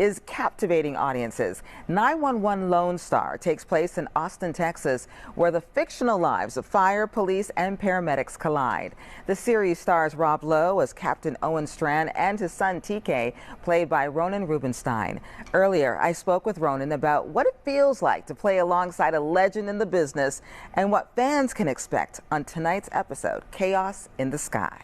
is captivating audiences. 911 Lone Star takes place in Austin, Texas, where the fictional lives of fire, police, and paramedics collide. The series stars Rob Lowe as Captain Owen Strand and his son TK, played by Ronen Rubenstein. Earlier, I spoke with Ronen about what it feels like to play alongside a legend in the business and what fans can expect on tonight's episode, Chaos in the Sky.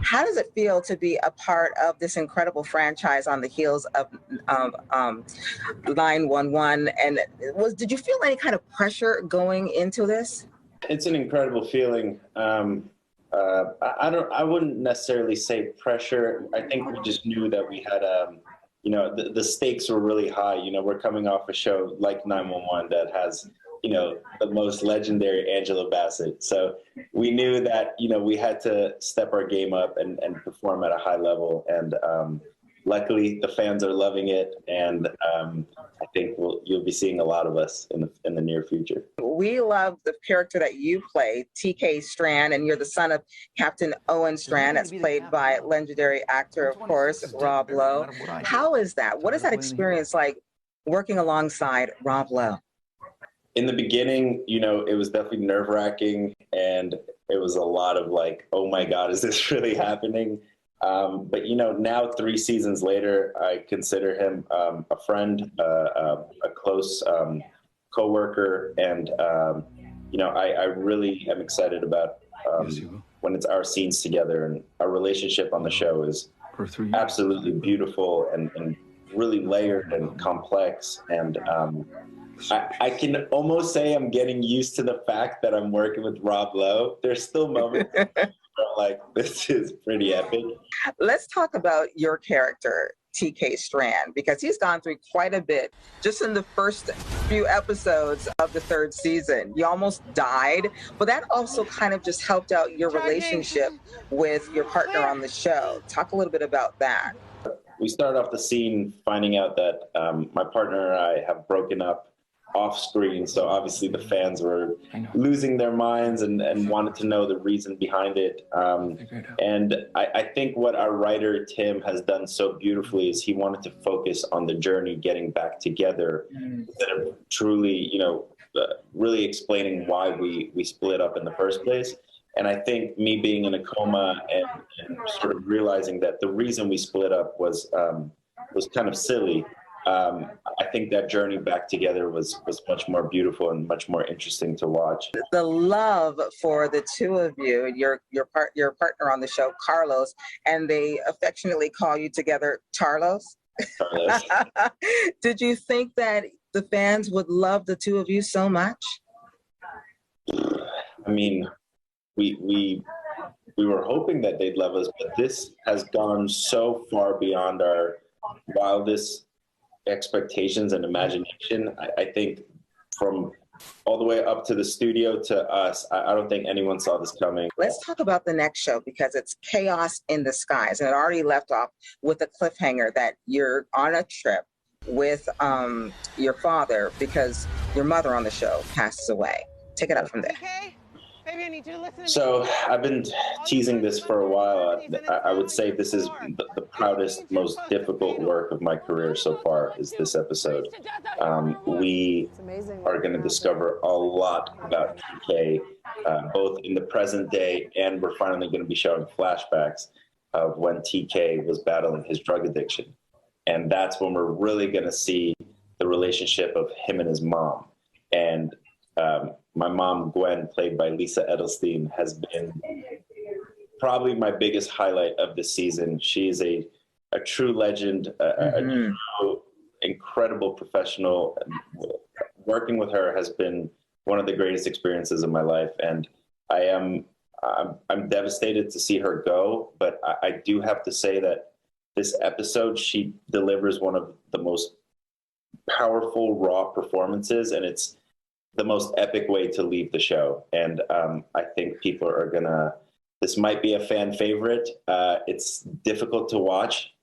How does it feel to be a part of this incredible franchise on the heels of 911? And did you feel any kind of pressure going into this? It's an incredible feeling. I wouldn't necessarily say pressure. I think we just knew that we had, the stakes were really high. We're coming off a show like 911 that has, the most legendary Angela Bassett. So we knew that, we had to step our game up and perform at a high level. And luckily, the fans are loving it. And I think you'll be seeing a lot of us in the near future. We love the character that you play, TK Strand, and you're the son of Captain Owen Strand, that's played by legendary actor, of course, Rob Lowe. How is that? What is that experience like working alongside Rob Lowe? In the beginning, it was definitely nerve-wracking, and it was a lot of like, oh my God, is this really happening? But now 3 seasons later, I consider him a friend, a close coworker, and I really am excited about when it's our scenes together, and our relationship on the show is absolutely beautiful and really layered and complex. And I can almost say I'm getting used to the fact that I'm working with Rob Lowe. There's still moments where I'm like, this is pretty epic. Let's talk about your character, TK Strand, because he's gone through quite a bit just in the first few episodes of the 3rd season. You almost died, but that also kind of just helped out your relationship with your partner on the show. Talk a little bit about that. We start off the scene finding out that my partner and I have broken up off screen, so obviously the fans were losing their minds and wanted to know the reason behind it. And I think what our writer Tim has done so beautifully is he wanted to focus on the journey getting back together instead of truly, really explaining why we split up in the first place. And I think me being in a coma and sort of realizing that the reason we split up was kind of silly. I think that journey back together was much more beautiful and much more interesting to watch. The love for the two of you, your partner on the show, Carlos, and they affectionately call you together Charlos. Carlos. Did you think that the fans would love the two of you so much? I mean, we were hoping that they'd love us, but this has gone so far beyond our wildest expectations and imagination. I think from all the way up to the studio to us, I don't think anyone saw this coming. Let's talk about the next show, because it's Chaos in the Skies, and it already left off with a cliffhanger that you're on a trip with your father because your mother on the show passes away. Take it up from there. Okay. Maybe I need you to listen to So I've been teasing this for a while. I would say this is the proudest, most difficult work of my career so far is this episode. We are going to discover a lot about TK, both in the present day, and we're finally going to be showing flashbacks of when TK was battling his drug addiction. And that's when we're really going to see the relationship of him and his mom. And my mom, Gwen, played by Lisa Edelstein, has been probably my biggest highlight of the season. She is a true legend, a true incredible professional. Working with her has been one of the greatest experiences of my life, and I'm devastated to see her go. But I do have to say that this episode, she delivers one of the most powerful, raw performances, and it's the most epic way to leave the show. And I think people are gonna, this might be a fan favorite. It's difficult to watch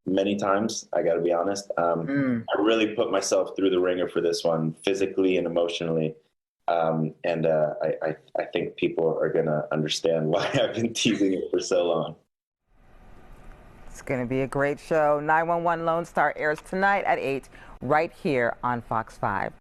many times, I gotta be honest. I really put myself through the ringer for this one, physically and emotionally. And I think people are gonna understand why I've been teasing it for so long. It's going to be a great show. 911 Lone Star airs tonight at 8 right here on Fox 5.